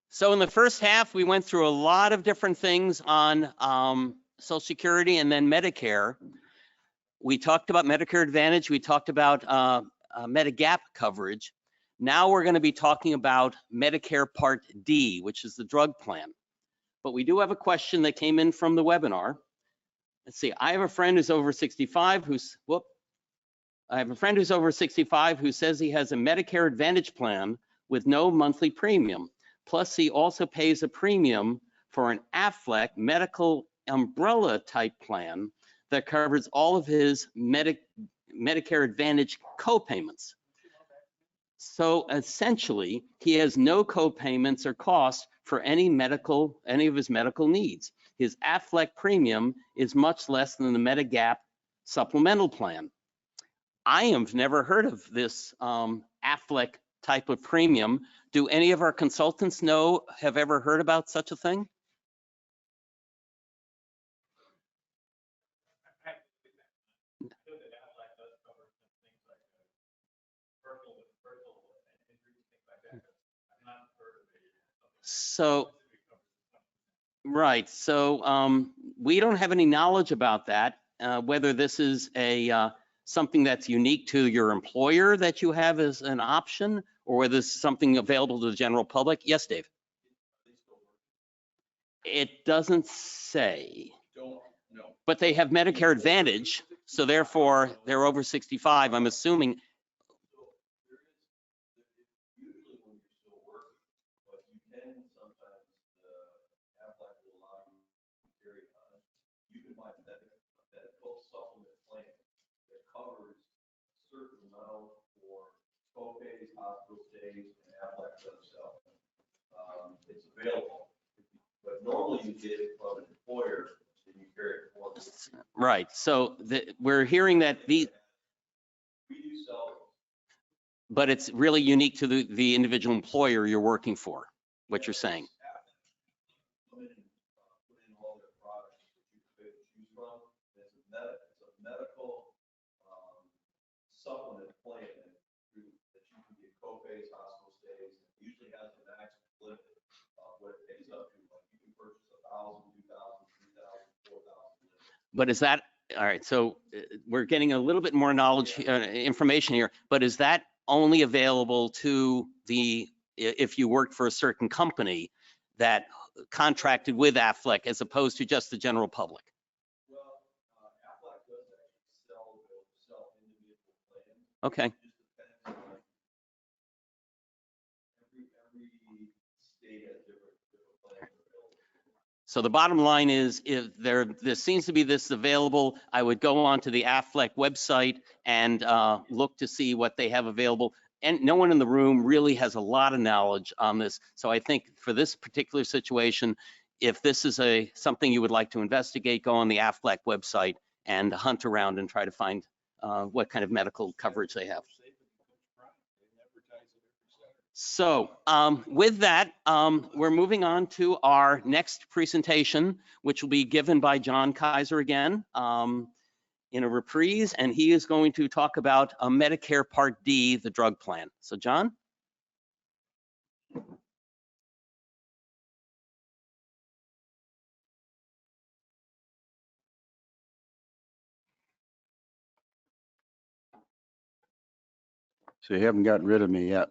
So in the first half, we went through a lot of different things on Social Security and then Medicare. We talked about Medicare Advantage. We talked about Medigap coverage. Now we're going to be talking about Medicare Part D, which is the drug plan. But we do have a question that came in from the webinar. Let's see. I have a friend who's over 65 who's over 65 who says he has a Medicare Advantage plan with no monthly premium. Plus, he also pays a premium for an Aflac medical umbrella type plan that covers all of his Medicare Advantage co-payments. So essentially, he has no co-payments or costs for any of his medical needs. His Aflac premium is much less than the Medigap supplemental plan. I have never heard of this Aflac type of premium. Do any of our consultants have ever heard about such a thing? So, right. So we don't have any knowledge about that, whether this is something that's unique to your employer that you have as an option, or whether this is something available to the general public. Yes, Dave. It doesn't say. But they have Medicare Advantage, so therefore they're over 65, I'm assuming. Hospital stays, and Aflac themselves. It's available, but normally you get it from an employer and you carry it forward. Right. So we're hearing that we do sell it, but it's really unique to the individual employer you're working for. What you're saying. Put in all their products that you could choose from. It's a medical supplement plan. Co-pays, hospital stays, usually has a max limit of what it pays up to. Like you can purchase 1,000, 2,000, 3,000, 4,000. But is that all right? So we're getting a little bit more knowledge, information here. But is that only available to if you work for a certain company that contracted with Aflac, as opposed to just the general public? Well, Aflac does actually sell individual plans. Okay. So the bottom line is, if there seems to be this available, I would go on to the Aflac website and look to see what they have available. And no one in the room really has a lot of knowledge on this. So I think for this particular situation, if this is something you would like to investigate, go on the Aflac website and hunt around and try to find what kind of medical coverage they have. So with that, we're moving on to our next presentation, which will be given by John Kaiser again in a reprise, and he is going to talk about a Medicare Part D, the drug plan. So John? So you haven't gotten rid of me yet.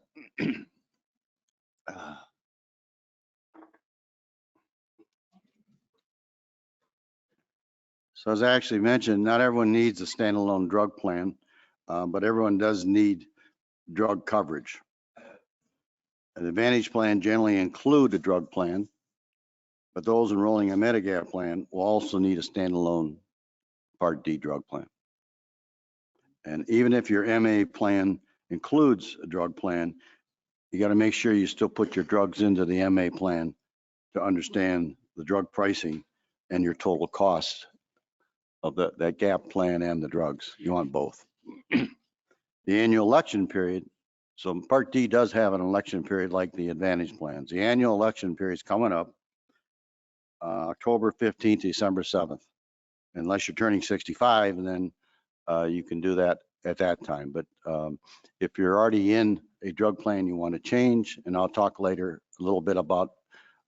So as I actually mentioned, not everyone needs a standalone drug plan, but everyone does need drug coverage. An Advantage plan generally include a drug plan, but those enrolling a Medicare plan will also need a standalone Part D drug plan. And even if your MA plan includes a drug plan, you got to make sure you still put your drugs into the MA plan to understand the drug pricing and your total cost of that gap plan and the drugs. You want both. The annual election period. So Part D does have an election period like the Advantage plans. The annual election period is coming up October 15th, December 7th. Unless you're turning 65, and then you can do that at that time. But if you're already in a drug plan you want to change, and I'll talk later a little bit about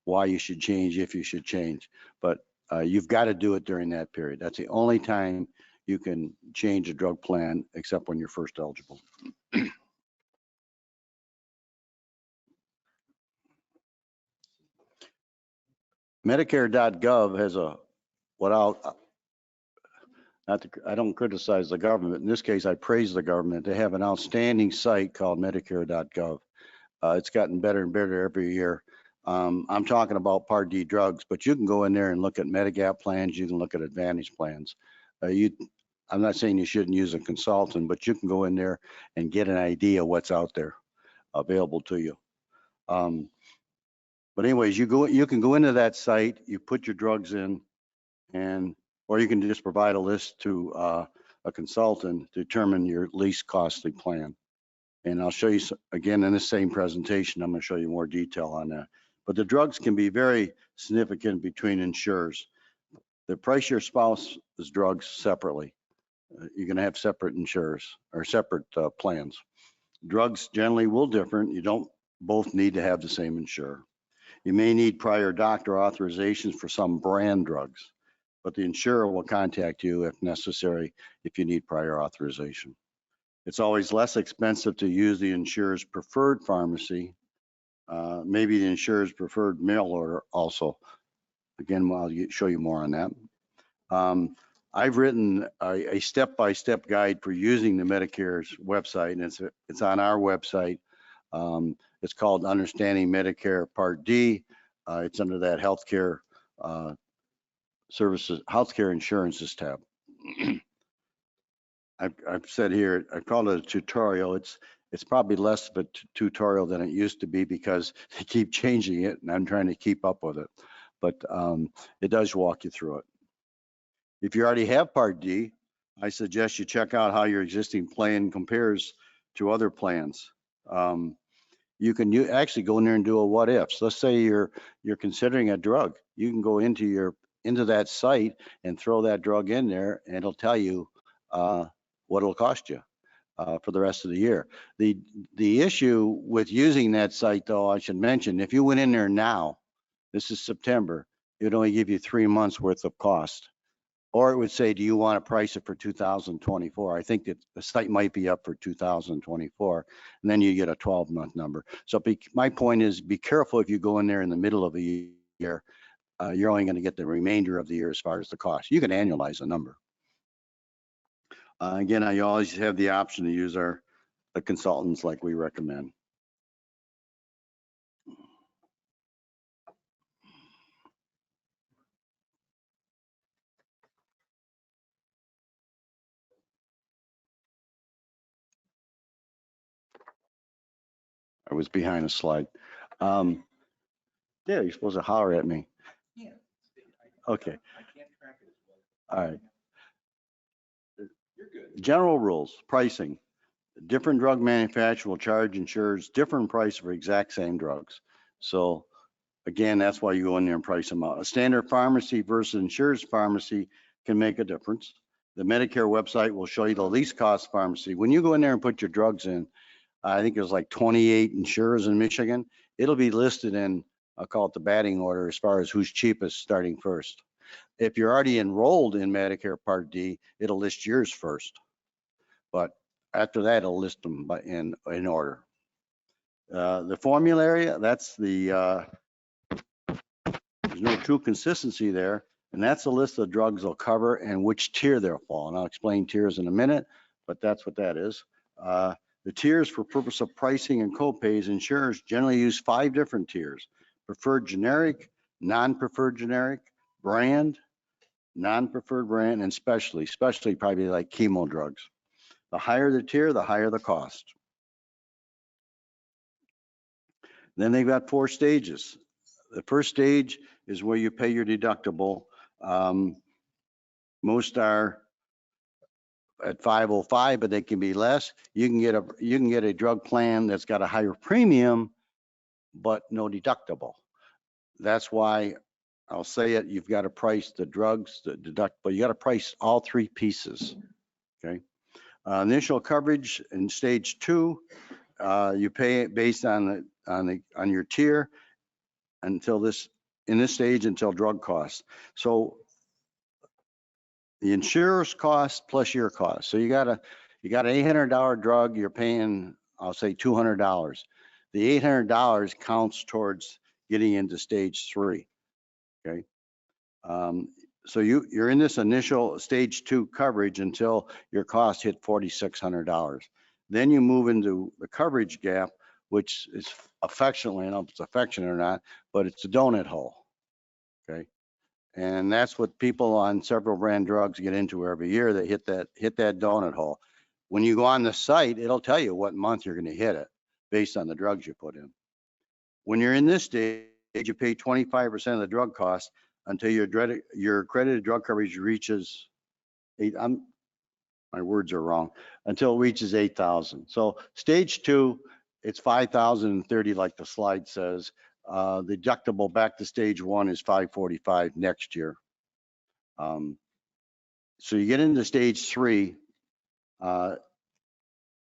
why you should change, if you should change. But you've got to do it during that period. That's the only time you can change a drug plan, except when you're first eligible. Medicare.gov has a, I don't criticize the government. In this case, I praise the government. They have an outstanding site called Medicare.gov. It's gotten better and better every year. I'm talking about Part D drugs, but you can go in there and look at Medigap plans. You can look at Advantage plans. I'm not saying you shouldn't use a consultant, but you can go in there and get an idea what's out there available to you. But anyways, you can go into that site, you put your drugs in, or you can just provide a list to a consultant to determine your least costly plan. And I'll show you again in this same presentation, I'm going to show you more detail on that. But the drugs can be very significant between insurers. They price your spouse's drugs separately. You're going to have separate insurers or separate plans. Drugs generally will differ. You don't both need to have the same insurer. You may need prior doctor authorizations for some brand drugs, but the insurer will contact you if necessary if you need prior authorization. It's always less expensive to use the insurer's preferred pharmacy, maybe the insurer's preferred mail order also. Again, I'll show you more on that. I've written a step-by-step guide for using the Medicare's website, and it's on our website. It's called Understanding Medicare Part D. It's under that healthcare services, healthcare insurances tab. I've said here, I call it a tutorial. It's probably less of a tutorial than it used to be because they keep changing it, and I'm trying to keep up with it. But it does walk you through it. If you already have Part D, I suggest you check out how your existing plan compares to other plans. You can actually go in there and do a what ifs. Let's say you're considering a drug. You can go into that site and throw that drug in there, and it'll tell you what it'll cost you for the rest of the year. The issue with using that site, though, I should mention, if you went in there now, this is September, it would only give you 3 months worth of cost. Or it would say, do you want to price it for 2024? I think that the site might be up for 2024, and then you get a 12-month number. So my point is, be careful if you go in there in the middle of a year. You're only going to get the remainder of the year as far as the cost. You can annualize the number. Again, I always have the option to use the consultants like we recommend. I was behind a slide. Yeah, you're supposed to holler at me. Yeah. Okay. I can't track it as well. All right. You're good. General rules, pricing. Different drug manufacturers will charge insurers different price for exact same drugs. So again, that's why you go in there and price them out. A standard pharmacy versus insurance pharmacy can make a difference. The Medicare website will show you the least cost pharmacy. When you go in there and put your drugs in, I think there's like 28 insurers in Michigan. It'll be listed in, I'll call it the batting order as far as who's cheapest starting first. If you're already enrolled in Medicare Part D, it'll list yours first. But after that, it'll list them in order. The formulary, that's there's no true consistency there. And that's a list of drugs they'll cover and which tier they'll fall. And I'll explain tiers in a minute, but that's what that is. The tiers for purpose of pricing and copays, insurers generally use 5 different tiers: preferred generic, non-preferred generic, brand, non-preferred brand, and specialty probably like chemo drugs. The higher the tier, the higher the cost. Then they've got 4 stages. The first stage is where you pay your deductible. Most are at $505, but they can be less. You can get a drug plan that's got a higher premium, but no deductible. That's why I'll say it. You've got to price the drugs, the deductible. You got to price all 3 pieces. Okay. Initial coverage in stage 2, you pay it based on your tier until this in this stage until drug costs. So the insurer's cost plus your cost. So you got an $800 drug, you're paying, I'll say $200. The $800 counts towards getting into stage 3. Okay. So you're in this initial stage 2 coverage until your cost hit $4,600. Then you move into the coverage gap, which is affectionately, I don't know if it's affectionate or not, but it's a donut hole. Okay. And that's what people on several brand drugs get into every year. They hit that donut hole. When you go on the site, it'll tell you what month you're going to hit it based on the drugs you put in. When you're in this stage, you pay 25% of the drug cost until your accredited drug coverage reaches my words are wrong, until it reaches 8,000. So stage 2, it's 5,030 like the slide says. The deductible back to stage 1 is 545 next year. So you get into stage 3, you're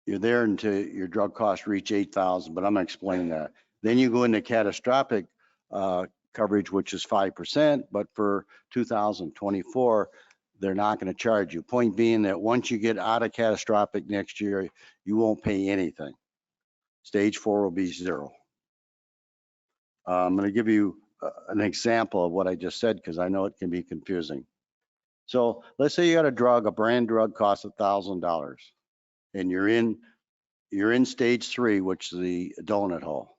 there until your drug costs reach 8,000, but I'm gonna explain that. Then you go into catastrophic coverage, which is 5%, but for 2024, they're not going to charge you. Point being that once you get out of catastrophic next year, you won't pay anything. Stage 4 will be 0. I'm going to give you an example of what I just said because I know it can be confusing. So let's say you got a brand drug costs $1,000, and you're in stage 3, which is the donut hole.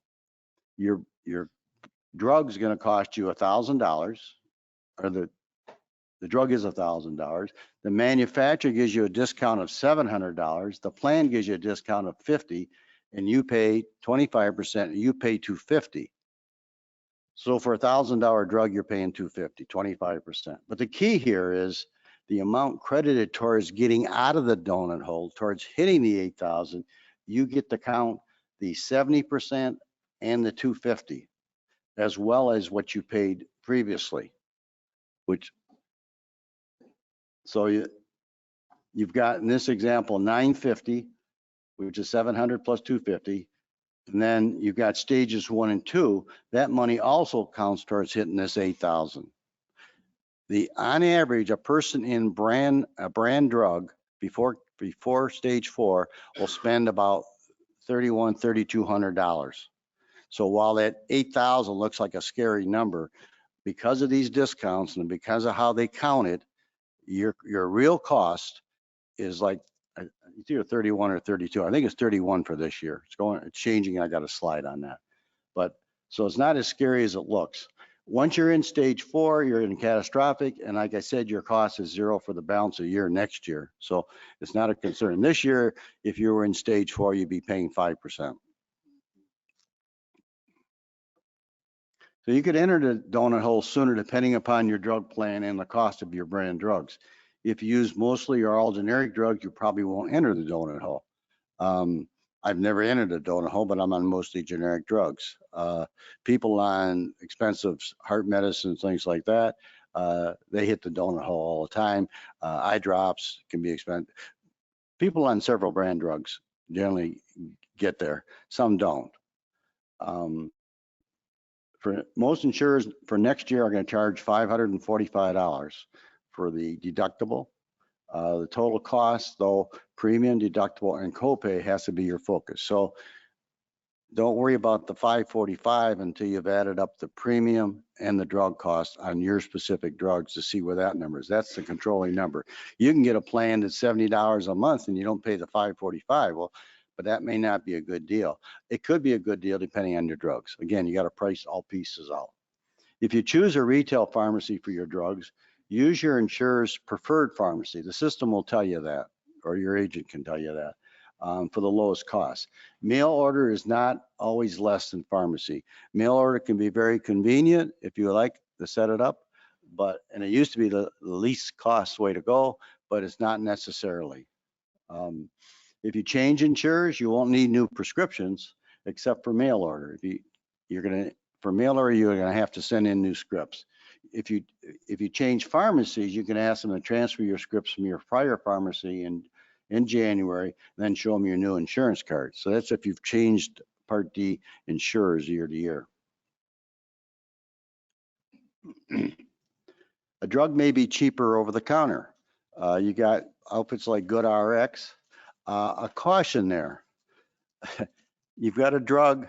Your drug's going to cost you $1,000, or the drug is $1,000. The manufacturer gives you a discount of $700. The plan gives you a discount of $50, and you pay 25%. You pay $250. So for $1,000 drug, you're paying $250, 25%. But the key here is the amount credited towards getting out of the donut hole, towards hitting the 8,000. You get to count the 70% and the $250, as well as what you paid previously, which. So you've got in this example 950, which is 700 plus 250, and then you've got stages 1 and 2. That money also counts towards hitting this 8,000. On average, a person in a brand drug before stage 4 will spend about $3,200. So while that 8,000 looks like a scary number, because of these discounts and because of how they count it, your real cost is like it's either 31 or 32. I think it's 31 for this year. It's changing. I got a slide on that. But so it's not as scary as it looks. Once you're in stage 4, you're in catastrophic, and like I said, your cost is 0 for the balance of the year next year. So it's not a concern. This year, if you were in stage 4, you'd be paying 5%. So you could enter the donut hole sooner depending upon your drug plan and the cost of your brand drugs. If you use mostly or all generic drugs, you probably won't enter the donut hole. I've never entered a donut hole, but I'm on mostly generic drugs. People on expensive heart medicine, things like that, they hit the donut hole all the time. Eye drops can be expensive. People on several brand drugs generally get there. Some don't. For most insurers for next year are going to charge $545 for the deductible. The total cost, though, premium, deductible, and copay has to be your focus. So don't worry about the $545 until you've added up the premium and the drug cost on your specific drugs to see where that number is. That's the controlling number. You can get a plan that's $70 a month and you don't pay the $545. Well, but that may not be a good deal. It could be a good deal depending on your drugs. Again, you got to price all pieces out. If you choose a retail pharmacy for your drugs, use your insurer's preferred pharmacy. The system will tell you that, or your agent can tell you that, for the lowest cost. Mail order is not always less than pharmacy. Mail order can be very convenient if you like to set it up, and it used to be the least cost way to go, but it's not necessarily. If you change insurers, you won't need new prescriptions except for mail order. For mail order, you're gonna have to send in new scripts. If you change pharmacies, you can ask them to transfer your scripts from your prior pharmacy in January, then show them your new insurance card. So that's if you've changed Part D insurers year to year. A drug may be cheaper over the counter. You got outfits like Good RX. A caution there. You've got a drug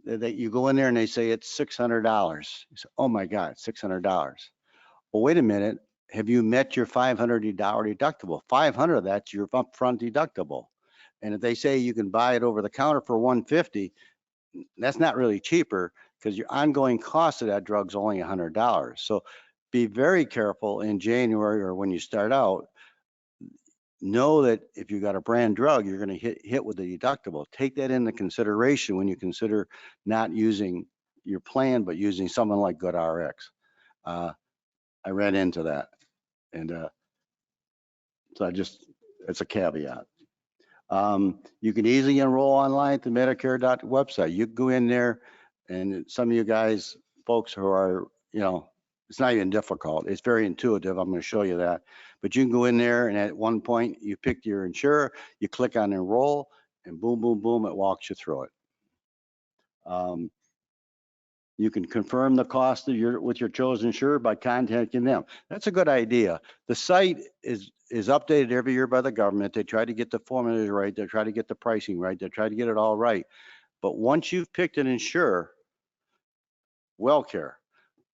that you go in there and they say it's $600. You say, oh my God, $600. Well, wait a minute. Have you met your $500 deductible? 500 of that's your upfront deductible. And if they say you can buy it over the counter for $150, that's not really cheaper because your ongoing cost of that drug's only $100. So be very careful in January or when you start out. Know that if you got a brand drug, you're going to hit with the deductible. Take that into consideration when you consider not using your plan, but using someone like Good RX. I ran into that, and so it's a caveat. You can easily enroll online at the Medicare website. You can go in there, and some of you guys, folks who are, it's not even difficult. It's very intuitive. I'm going to show you that. But you can go in there, and at one point, you pick your insurer, you click on enroll, and boom, boom, boom, it walks you through it. You can confirm the cost of with your chosen insurer by contacting them. That's a good idea. The site is updated every year by the government. They try to get the formulas right. They try to get the pricing right. They try to get it all right. But once you've picked an insurer, WellCare,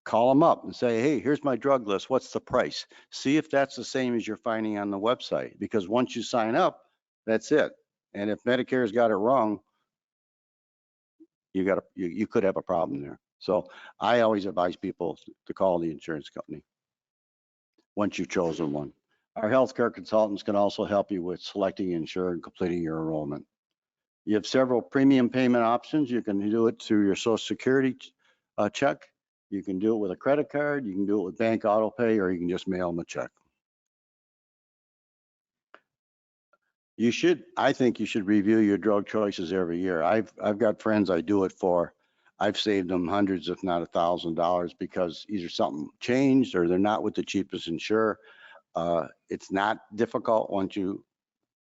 call them up and say, hey, here's my drug list. What's the price? See if that's the same as you're finding on the website. Because once you sign up, that's it. And if Medicare's got it wrong, you could have a problem there. So I always advise people to call the insurance company once you've chosen one. Our healthcare consultants can also help you with selecting insurer and completing your enrollment. You have several premium payment options. You can do it through your Social Security check. You can do it with a credit card. You can do it with bank auto pay, or you can just mail them a check. I think you should review your drug choices every year. I've got friends I do it for. I've saved them hundreds, if not $1,000, because either something changed or they're not with the cheapest insurer. It's not difficult once you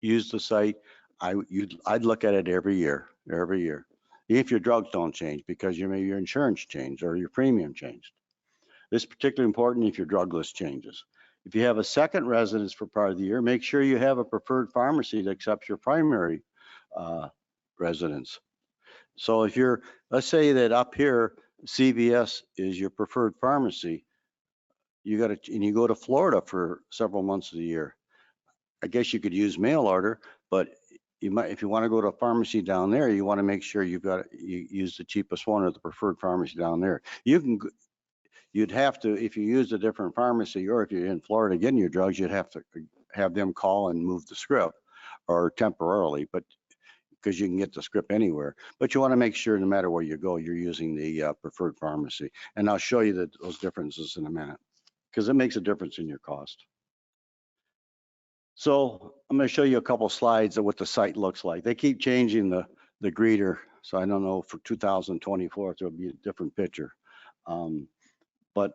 use the site. I'd look at it every year. If your drugs don't change, because maybe your insurance changed or your premium changed. This is particularly important if your drug list changes. If you have a second residence for part of the year, make sure you have a preferred pharmacy that accepts your primary residence. So if let's say that up here, CVS is your preferred pharmacy, and you go to Florida for several months of the year. I guess you could use mail order, but if you want to go to a pharmacy down there, you want to make sure you use the cheapest one or the preferred pharmacy down there. You'd have to, if you use a different pharmacy, or if you're in Florida getting your drugs, you'd have to have them call and move the script, or temporarily, but because you can get the script anywhere. But you want to make sure no matter where you go, you're using the preferred pharmacy. And I'll show you those differences in a minute, because it makes a difference in your cost. So I'm going to show you a couple slides of what the site looks like. They keep changing the greeter, so I don't know for 2024 if there'll be a different picture. But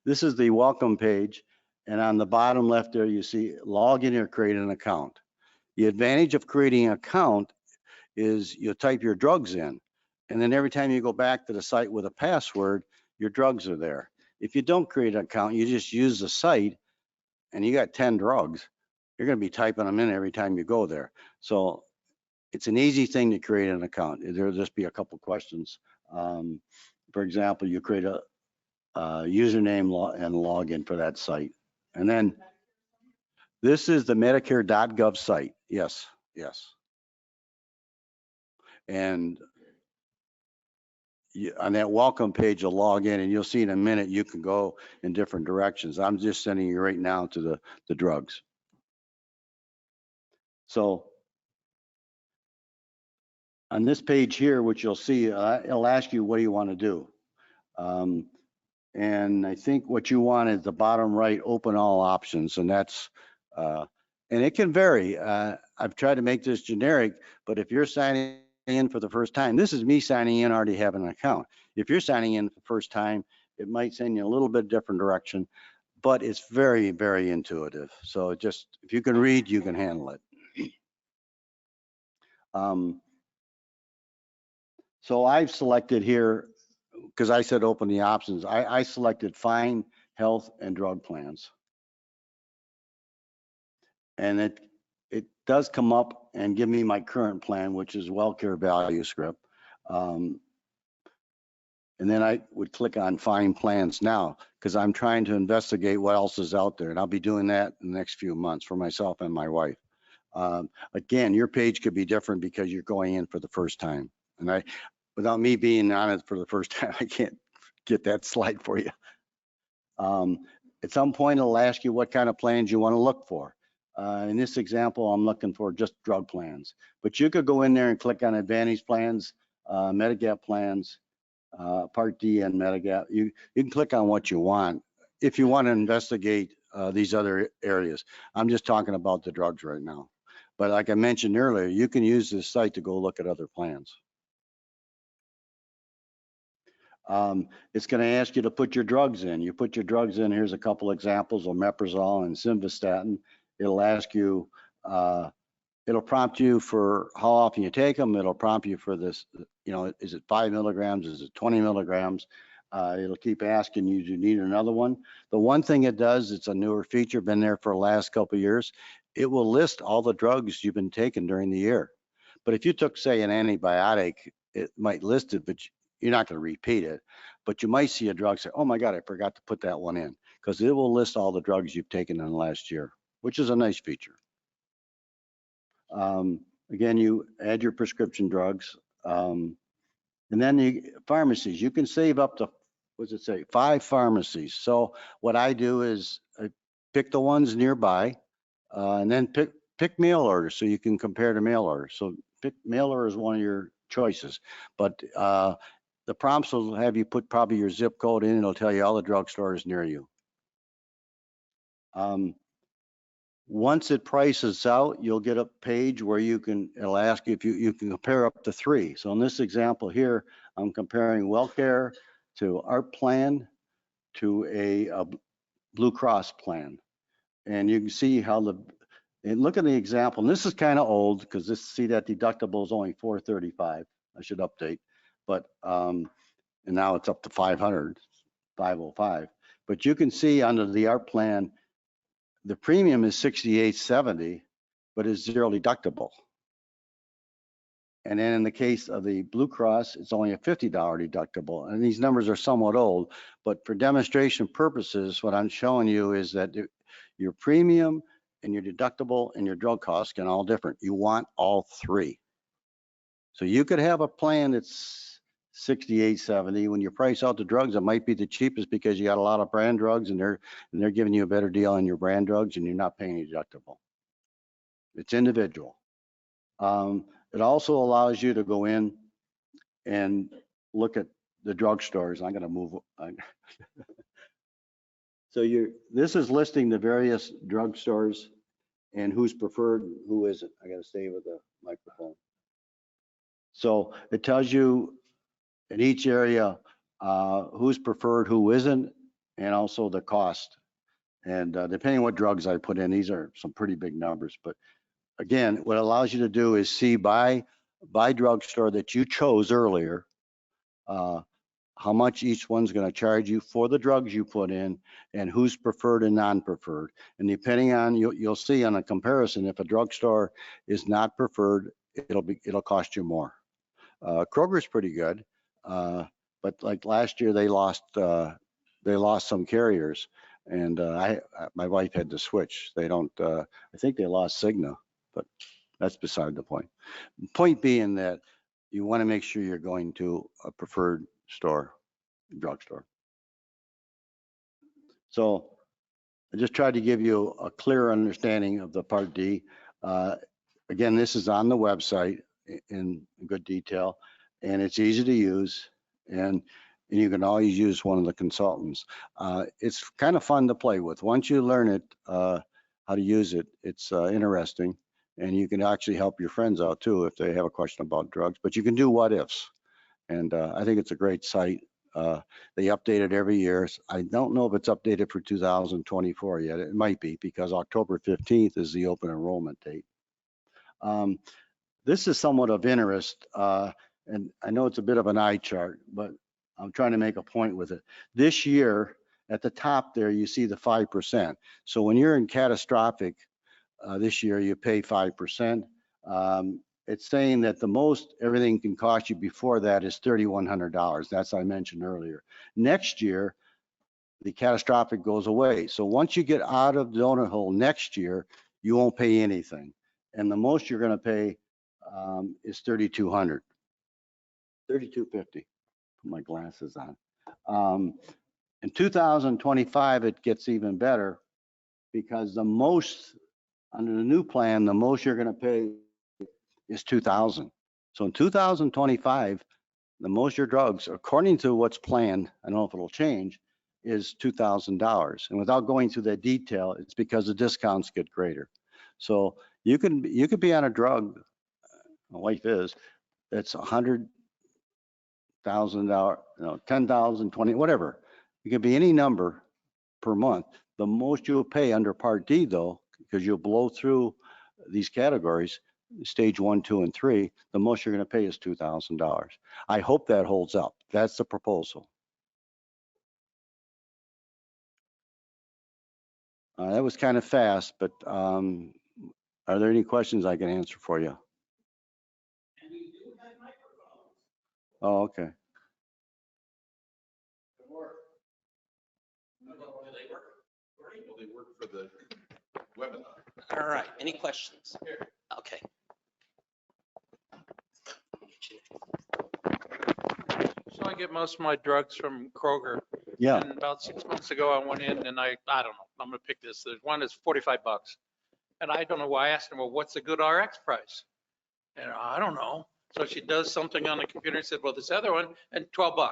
this is the welcome page, and on the bottom left there you see log in or create an account. The advantage of creating an account is you type your drugs in, and then every time you go back to the site with a password, your drugs are there. If you don't create an account, you just use the site, and you got 10 drugs, you're going to be typing them in every time you go there. So it's an easy thing to create an account. There'll just be a couple questions. For example, you create a username and login for that site. And then this is the Medicare.gov site. Yes. And on that welcome page, you'll log in, and you'll see in a minute you can go in different directions. I'm just sending you right now to the drugs. So on this page here, which you'll see, it'll ask you, what do you want to do? And I think what you want is the bottom right, open all options, and that's, and it can vary. I've tried to make this generic, but if you're signing in for the first time, this is me signing in, already having an account. If you're signing in for the first time, it might send you a little bit different direction, but it's very, very intuitive. So just, if you can read, you can handle it. So I've selected here because I said open the options, I selected fine, health, and drug plans. And it does come up and give me my current plan, which is WellCare value script. And then I would click on find plans now, because I'm trying to investigate what else is out there. And I'll be doing that in the next few months for myself and my wife. Again, your page could be different because you're going in for the first time. And without me being on it for the first time, I can't get that slide for you. At some point, it'll ask you what kind of plans you want to look for. In this example, I'm looking for just drug plans. But you could go in there and click on Advantage plans, Medigap plans, Part D and Medigap. You can click on what you want if you want to investigate these other areas. I'm just talking about the drugs right now. But like I mentioned earlier, you can use this site to go look at other plans. It's going to ask you to put your drugs in. You put your drugs in. Here's a couple examples: omeprazole and simvastatin. It'll ask you, it'll prompt you for how often you take them. It'll prompt you for this, you know, is it 5 milligrams? Is it 20 milligrams? It'll keep asking you, do you need another one? The one thing it does, it's a newer feature, been there for the last couple of years. It will list all the drugs you've been taking during the year. But if you took, say, an antibiotic, it might list it, but you're not going to repeat it. But you might see a drug, say, oh my God, I forgot to put that one in, because it will list all the drugs you've taken in the last year, which is a nice feature. Again, you add your prescription drugs. And then the pharmacies, you can save up to, what does it say, 5 pharmacies. So what I do is I pick the ones nearby, and then pick mail orders so you can compare to mail orders. So pick mail order is one of your choices, but the prompts will have you put probably your zip code in. It'll tell you all the drugstores near you. Once it prices out, you'll get a page where it'll ask you if you can compare up to 3. So in this example here, I'm comparing WellCare to our plan to a Blue Cross plan. And you can see how and look at the example. And this is kind of old, because see that deductible is only $435. I should update, but and now it's up to $505. But you can see under the ARP plan, the premium is $68.70, but it's 0 deductible. And then in the case of the Blue Cross, it's only a $50 deductible. And these numbers are somewhat old, but for demonstration purposes, what I'm showing you is that your premium and your deductible and your drug costs can all different. You want all 3. So you could have a plan that's $68.70. When you price out the drugs, it might be the cheapest because you got a lot of brand drugs, and they're giving you a better deal on your brand drugs, and you're not paying a deductible. It's individual. It also allows you to go in and look at the drugstores. I'm going to move. So this is listing the various drugstores and who's preferred, who isn't. I got to stay with the microphone. So it tells you in each area who's preferred, who isn't, and also the cost. And depending on what drugs I put in, these are some pretty big numbers. But again, what it allows you to do is see by drugstore that you chose earlier, how much each one's going to charge you for the drugs you put in, and who's preferred and non-preferred. And depending on, you'll see on a comparison, if a drugstore is not preferred, it'll cost you more. Kroger's pretty good, but like last year they lost some carriers, and my wife had to switch. They don't. I think they lost Cigna, but that's beside the point. Point being that you want to make sure you're going to a preferred drugstore. So I just tried to give you a clear understanding of the Part D. Again, this is on the website in good detail, and it's easy to use, and you can always use one of the consultants. It's kind of fun to play with. Once you learn it, how to use it, it's interesting, and you can actually help your friends out too if they have a question about drugs, but you can do what ifs. And I think it's a great site. They update it every year. I don't know if it's updated for 2024 yet. It might be, because October 15th is the open enrollment date. This is somewhat of interest, and I know it's a bit of an eye chart, but I'm trying to make a point with it. This year, at the top there, you see the 5%. So when you're in catastrophic, this year you pay 5%. It's saying that the most everything can cost you before that is $3,100. That's I mentioned earlier. Next year, the catastrophic goes away. So once you get out of the donut hole next year, you won't pay anything. And the most you're going to pay is $3,200, $3,250. Put my glasses on. In 2025, it gets even better because the most under the new plan, the most you're going to pay is $2,000. So in 2025, the most your drugs, according to what's planned, I don't know if it'll change, is $2,000. And without going through that detail, it's because the discounts get greater. So you could be on a drug, my wife is, that's $100,000, $10,000, 20, whatever. It could be any number per month. The most you'll pay under Part D, though, because you'll blow through these categories, stage 1, 2, and 3, the most you're going to pay is $2,000. I hope that holds up. That's the proposal. That was kind of fast, but are there any questions I can answer for you? And we do have microphones. Oh, okay. Do they work? Well, they work for the webinar. All right, any questions? Okay. So I get most of my drugs from Kroger. Yeah. And about 6 months ago, I went in and I don't know, I'm gonna pick this. There's one that's $45. And I don't know why. I asked her, well, what's the good RX price? And I don't know. So she does something on the computer and said, well, this other one and $12.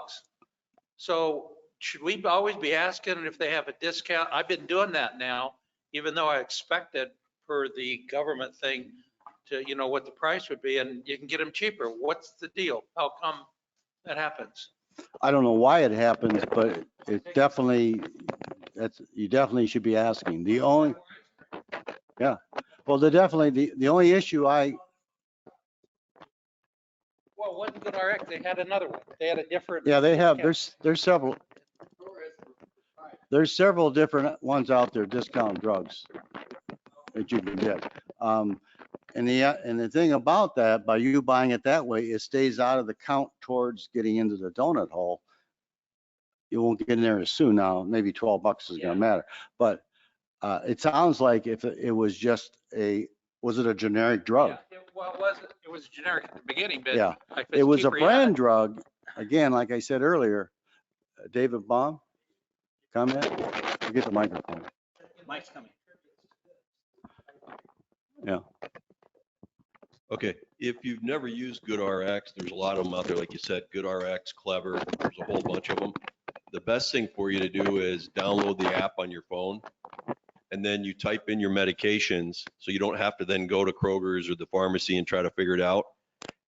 So should we always be asking if they have a discount? I've been doing that now, even though I expected for the government thing to, you know, what the price would be, and you can get them cheaper. What's the deal? How come that happens? I don't know why it happens, but it definitely, you definitely should be asking. The only, yeah, well, the only issue Well, it wasn't good RX. They had another one. They had a different. yeah, they have, discount. there's several different ones out there, discount drugs that you can get. And the thing about that, by you buying it that way, it stays out of the count towards getting into the donut hole. You won't get in there as soon now, maybe $12 is gonna matter. But it sounds like if it was just was it a generic drug? Yeah, well, it was generic at the beginning, but. Yeah, if it's it was a cheaper, yeah. brand drug. Again, like I said earlier, David Baum, comment? Get the microphone. Mike's coming. Yeah. Okay, if you've never used GoodRx, there's a lot of them out there, like you said, GoodRx, Clever, there's a whole bunch of them. The best thing for you to do is download the app on your phone, and then you type in your medications, so you don't have to then go to Kroger's or the pharmacy and try to figure it out.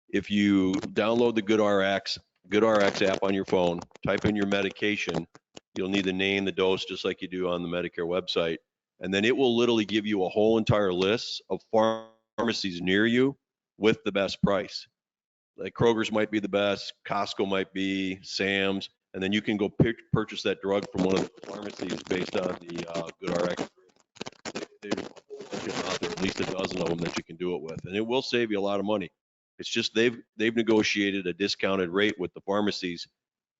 If you download the GoodRx app on your phone, type in your medication, you'll need the name, the dose, just like you do on the Medicare website. And then it will literally give you a whole entire list of pharmacies near you with the best price. Like Kroger's might be the best, Costco might be, Sam's, and then you can go purchase that drug from one of the pharmacies based on the GoodRx. There's a whole bunch of them out there, at least a dozen of them that you can do it with, and it will save you a lot of money. It's just they've negotiated a discounted rate with the pharmacies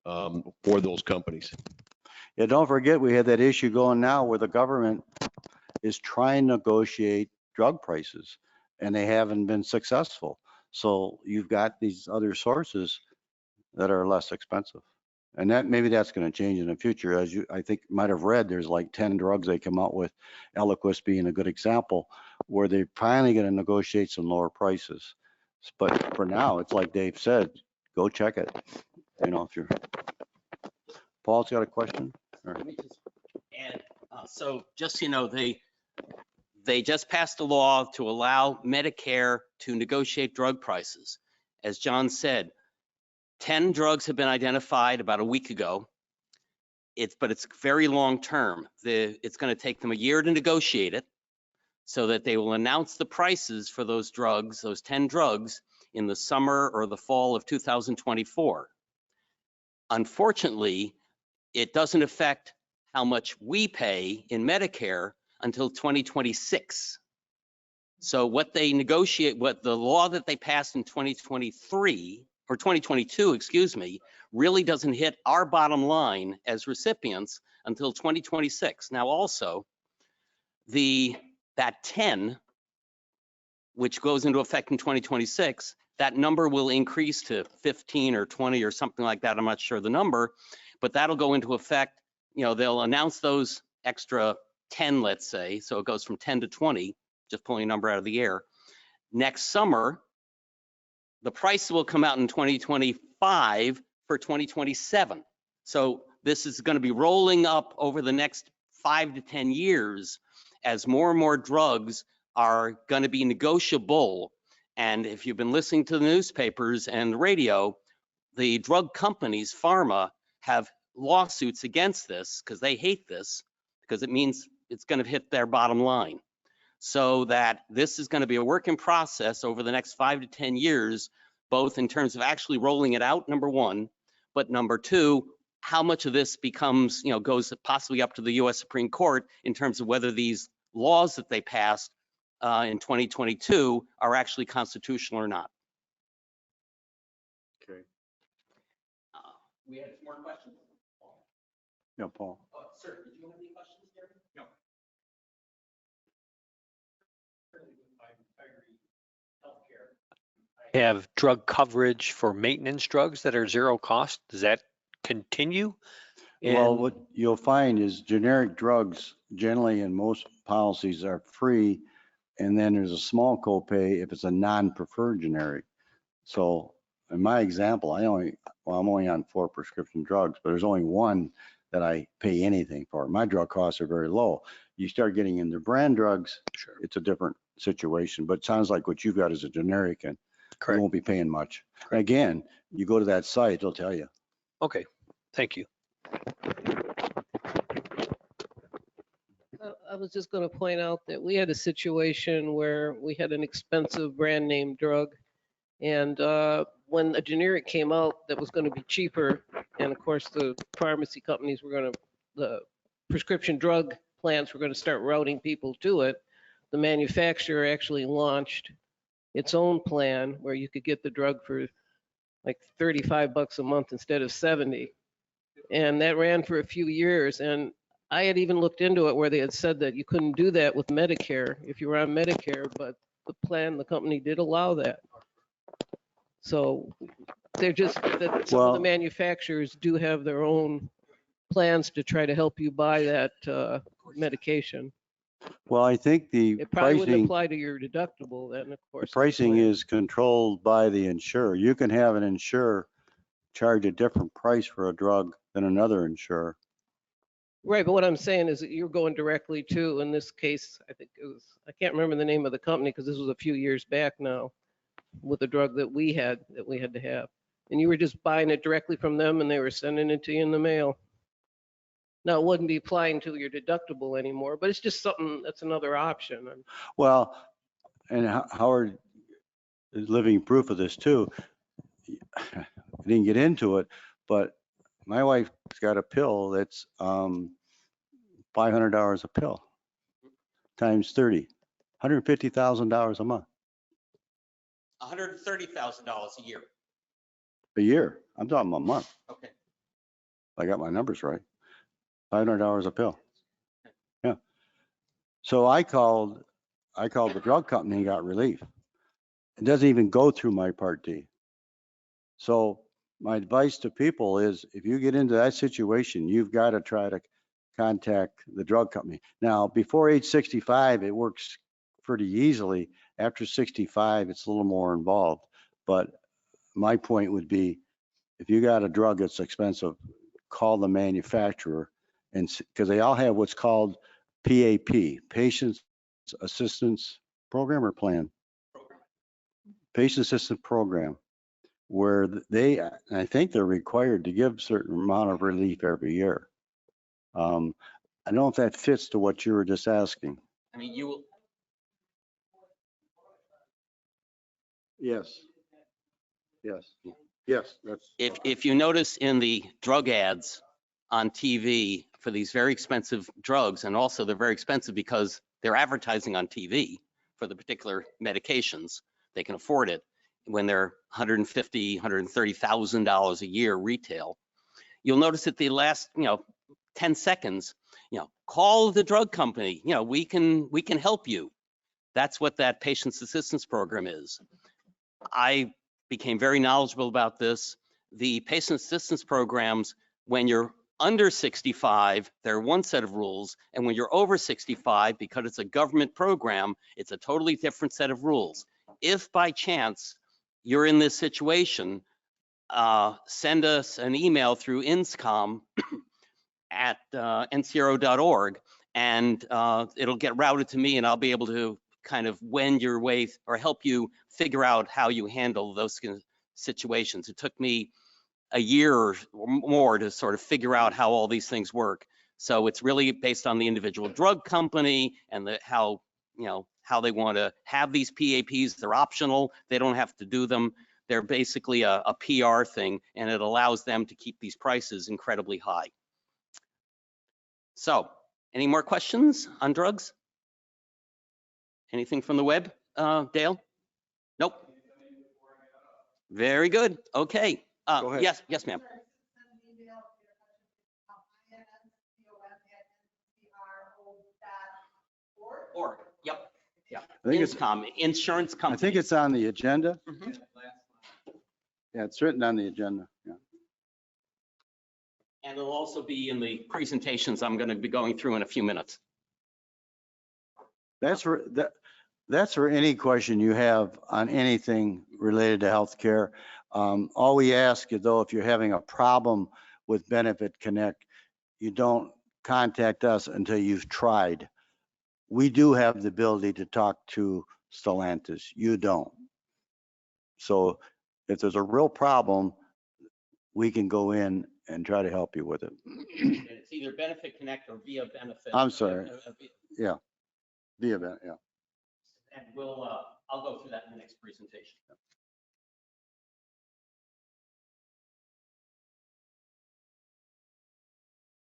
for those companies. Yeah, don't forget, we had that issue going now where the government is trying to negotiate drug prices and they haven't been successful. So you've got these other sources that are less expensive. And maybe that's going to change in the future. As I think might have read, there's like 10 drugs they come out with, Eliquis being a good example, where they're finally going to negotiate some lower prices. But for now, it's like Dave said, go check it. You know, if you're, Paul's got a question? Let me just add, so just so you know, they just passed a law to allow Medicare to negotiate drug prices. As John said, 10 drugs have been identified about a week ago. But it's very long term. It's going to take them a year to negotiate it so that they will announce the prices for those drugs, those 10 drugs, in the summer or the fall of 2024. Unfortunately, it doesn't affect how much we pay in Medicare until 2026. So what they negotiate, what the law that they passed in 2023 or 2022, excuse me, really doesn't hit our bottom line as recipients until 2026. Now also, that 10, which goes into effect in 2026, that number will increase to 15 or 20 or something like that. I'm not sure the number, but that'll go into effect. You know, they'll announce those extra 10, let's say, so it goes from 10 to 20, just pulling a number out of the air. Next summer, the price will come out in 2025 for 2027. So this is going to be rolling up over the next 5 to 10 years as more and more drugs are going to be negotiable. And if you've been listening to the newspapers and the radio, the drug companies, pharma, have lawsuits against this because they hate this, because it means it's going to hit their bottom line. So that this is going to be a work in process over the next 5 to 10 years, both in terms of actually rolling it out, number one, but number two, how much of this becomes, you know, goes possibly up to the US Supreme Court in terms of whether these laws that they passed in 2022 are actually constitutional or not. Okay. We had more questions? Yeah, Paul. Sir, did you have any questions, Gary? No. Have drug coverage for maintenance drugs that are zero cost. Does that continue? Well, And- what you'll find is generic drugs generally in most policies are free. And then there's a small copay if it's a non-preferred generic. So in my example, I'm only on 4 prescription drugs, but there's only one that I pay anything for. My drug costs are very low. You start getting into brand drugs, Sure. it's a different situation, but it sounds like what you've got is a generic and you Correct. won't be paying much. Again, you go to that site, they'll tell you. Okay, thank you. I was just going to point out that we had a situation where we had an expensive brand name drug. And when a generic came out that was going to be cheaper, and of course the pharmacy companies were going to, the prescription drug plants were going to start routing people to it, the manufacturer actually launched its own plan where you could get the drug for like $35 a month instead of 70. And that ran for a few years. And I had even looked into it where they had said that you couldn't do that with Medicare if you were on Medicare, but the company did allow that. So they're just that some of the manufacturers do have their own plans to try to help you buy that medication. Well, I think the It probably wouldn't pricing, apply to your deductible then, of course. pricing is controlled by the insurer. You can have an insurer charge a different price for a drug than another insurer. Right, but what I'm saying is that you're going directly to, in this case, I think it was, I can't remember the name of the company because this was a few years back now, with a drug that we had to have. And you were just buying it directly from them and they were sending it to you in the mail. Now, it wouldn't be applying to your deductible anymore, but it's just something, that's another option. Well, and Howard is living proof of this too. I didn't get into it, but my wife's got a pill that's $500 a pill times 30, $150,000 a month, $130,000 a year. a year. I'm talking a month. Okay. I got my numbers right. $500 a pill. Yeah. So I called the drug company and got relief. It doesn't even go through my Part D. So my advice to people is if you get into that situation, you've got to try to contact the drug company. Now, before age 65, it works pretty easily. After 65, it's a little more involved. But my point would be, if you got a drug that's expensive, call the manufacturer, and because they all have what's called PAP, Patient Assistance Program or Plan? Patient Assistance Program, where I think they're required to give a certain amount of relief every year. I don't know if that fits to what you were just asking. I mean, you will. Yes. Yes. Yes, that's. If you notice in the drug ads on TV for these very expensive drugs, and also they're very expensive because they're advertising on TV for the particular medications, they can afford it when they're $150,000, $130,000 a year retail. You'll notice that the last, 10 seconds, call the drug company, we can help you. That's what that patient's assistance program is. I became very knowledgeable about this. The patient assistance programs, when you're under 65, they're one set of rules. And when you're over 65, because it's a government program, it's a totally different set of rules. If by chance you're in this situation, send us an email through inscom at ncro.org, and it'll get routed to me, and I'll be able to kind of wend your way or help you figure out how you handle those kind of situations. It took me a year or more to sort of figure out how all these things work. So it's really based on the individual drug company and how they want to have these PAPs. They're optional. They don't have to do them. They're basically a PR thing, and it allows them to keep these prices incredibly high. So, any more questions on drugs? Anything from the web, Dale? Nope. Very good. Okay. Go ahead. Yes, ma'am. Or, yep. Yeah. I think it's, Insurance company. I think it's on the agenda. Mhm. Yeah, it's written on the agenda. Yeah. And it'll also be in the presentations I'm going to be going through in a few minutes. That's for any question you have on anything related to healthcare. All we ask is, though, if you're having a problem with Benefit Connect, you don't contact us until you've tried. We do have the ability to talk to Stellantis. You don't. So if there's a real problem, we can go in and try to help you with it. And it's either Benefit Connect or Via Benefit. I'm sorry. Yeah, the event, yeah. And I'll go through that in the next presentation.